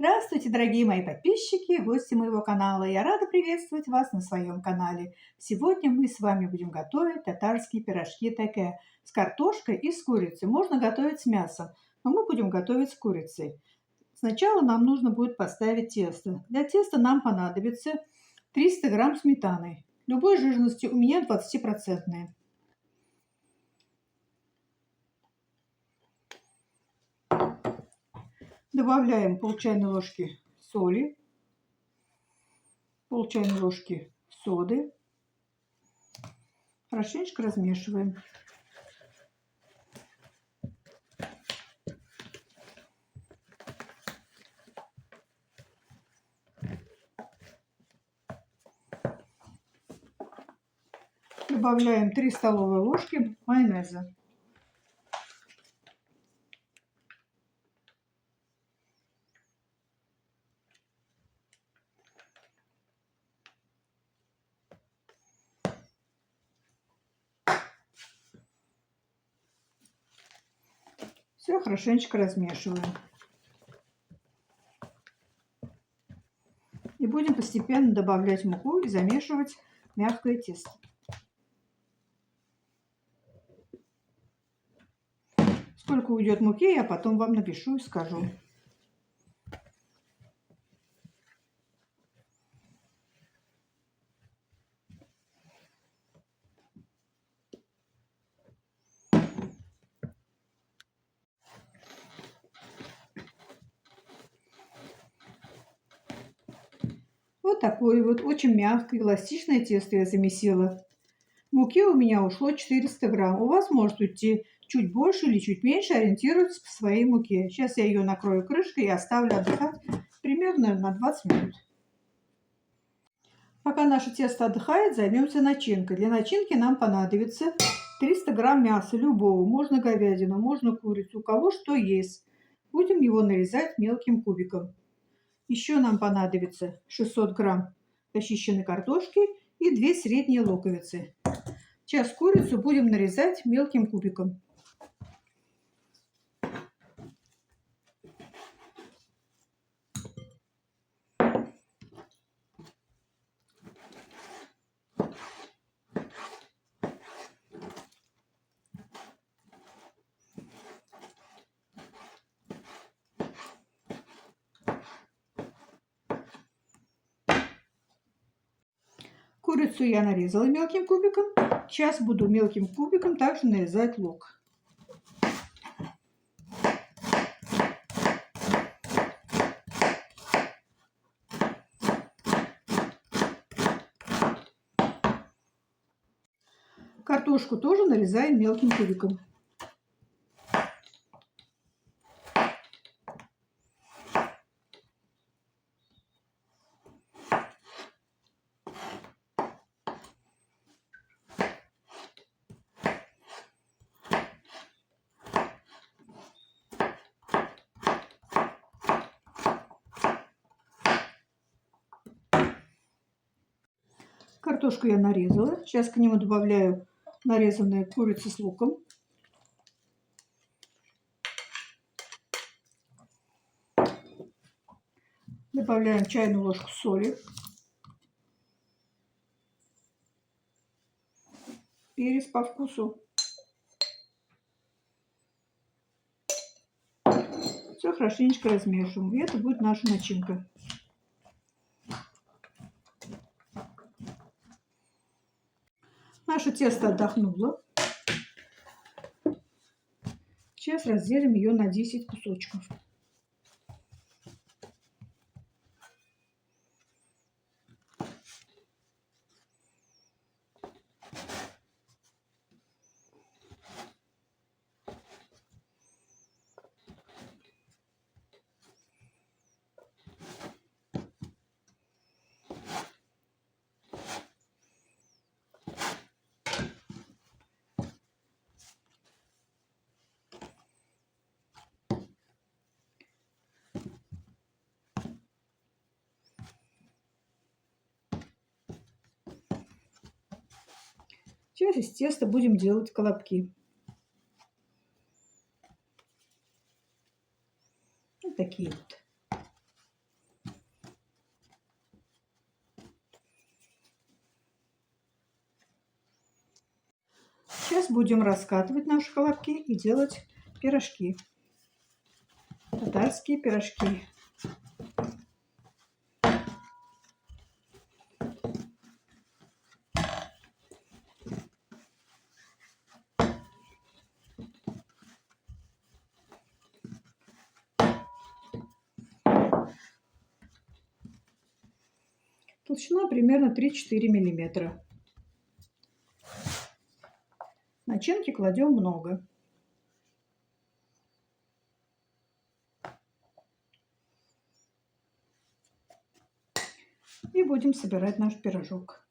Здравствуйте, дорогие мои подписчики, гости моего канала. Я рада приветствовать вас на своем канале. Сегодня мы с вами будем готовить татарские пирожки таке с картошкой и с курицей. Можно готовить с мясом, но мы будем готовить с курицей. Сначала нам нужно будет поставить тесто. Для теста нам понадобится 300 грамм сметаны. Любой жирности, у меня 20%. Добавляем пол чайной ложки соли, пол чайной ложки соды. Хорошенечко размешиваем. Добавляем 3 столовые ложки майонеза. Все хорошенечко размешиваем. И будем постепенно добавлять муку и замешивать мягкое тесто. Сколько уйдет муки, я потом вам напишу и скажу. Вот такое вот очень мягкое, эластичное тесто я замесила. Муки у меня ушло 400 грамм. У вас может уйти чуть больше или чуть меньше, ориентируйтесь по своей муке. Сейчас я ее накрою крышкой и оставлю отдыхать примерно на 20 минут. Пока наше тесто отдыхает, займемся начинкой. Для начинки нам понадобится 300 грамм мяса любого. Можно говядину, можно курицу, у кого что есть. Будем его нарезать мелким кубиком. Еще нам понадобится 600 грамм очищенной картошки и 2 средние луковицы. Сейчас курицу будем нарезать мелким кубиком. Курицу я нарезала мелким кубиком. Сейчас буду мелким кубиком также нарезать лук. Картошку тоже нарезаем мелким кубиком. Картошку я нарезала. Сейчас к нему добавляю нарезанную курицу с луком. Добавляем чайную ложку соли. Перец по вкусу. Все хорошенечко размешиваем. И это будет наша начинка. Наше тесто отдохнуло. Сейчас разделим ее на 10 кусочков. Сейчас из теста будем делать колобки. Вот такие вот. Сейчас будем раскатывать наши хлопки и делать пирожки. Татарские пирожки. Толщина примерно 3-4 мм. Начинки кладем много. И будем собирать наш пирожок.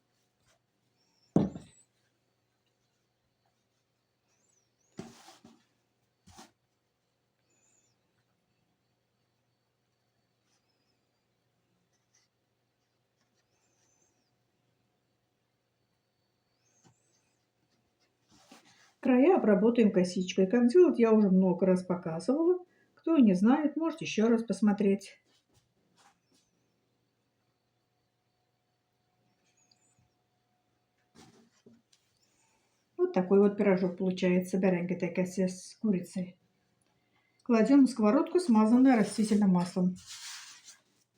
Края обработаем косичкой. Как делать, я уже много раз показывала. Кто не знает, можете еще раз посмотреть. Вот такой вот пирожок получается, баранька такая с курицей. Кладем на сковородку, смазанную растительным маслом.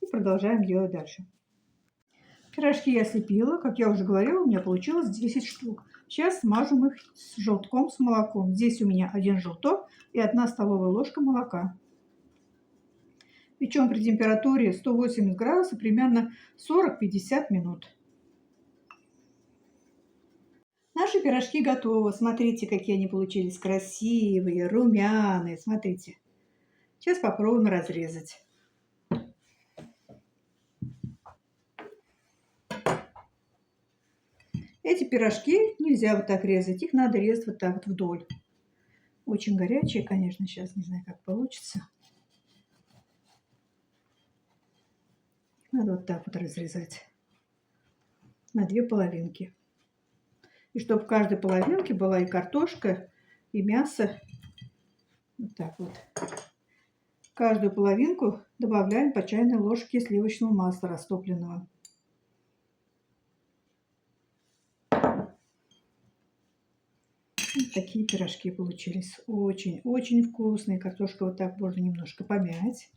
И продолжаем делать дальше. Пирожки я слепила, как я уже говорила, у меня получилось 10 штук. Сейчас смажем их с желтком, с молоком. Здесь у меня 1 желток и 1 столовая ложка молока. Печем при температуре 180 градусов примерно 40-50 минут. Наши пирожки готовы. Смотрите, какие они получились красивые, румяные. Смотрите. Сейчас попробуем разрезать. Эти пирожки нельзя вот так резать, их надо резать вот так вот вдоль. Очень горячие, конечно, сейчас не знаю, как получится. Надо вот так вот разрезать на 2 половинки. И чтобы в каждой половинке была и картошка, и мясо. Вот так вот. В каждую половинку добавляем по чайной ложке сливочного масла растопленного. Вот такие пирожки получились. Очень-очень вкусные. Картошка вот так можно немножко помять.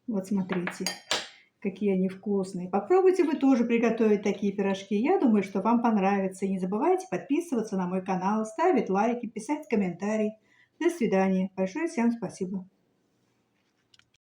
Вот смотрите, какие они вкусные. Попробуйте вы тоже приготовить такие пирожки. Я думаю, что вам понравится. И не забывайте подписываться на мой канал, ставить лайки, писать комментарии. До свидания. Большое всем спасибо.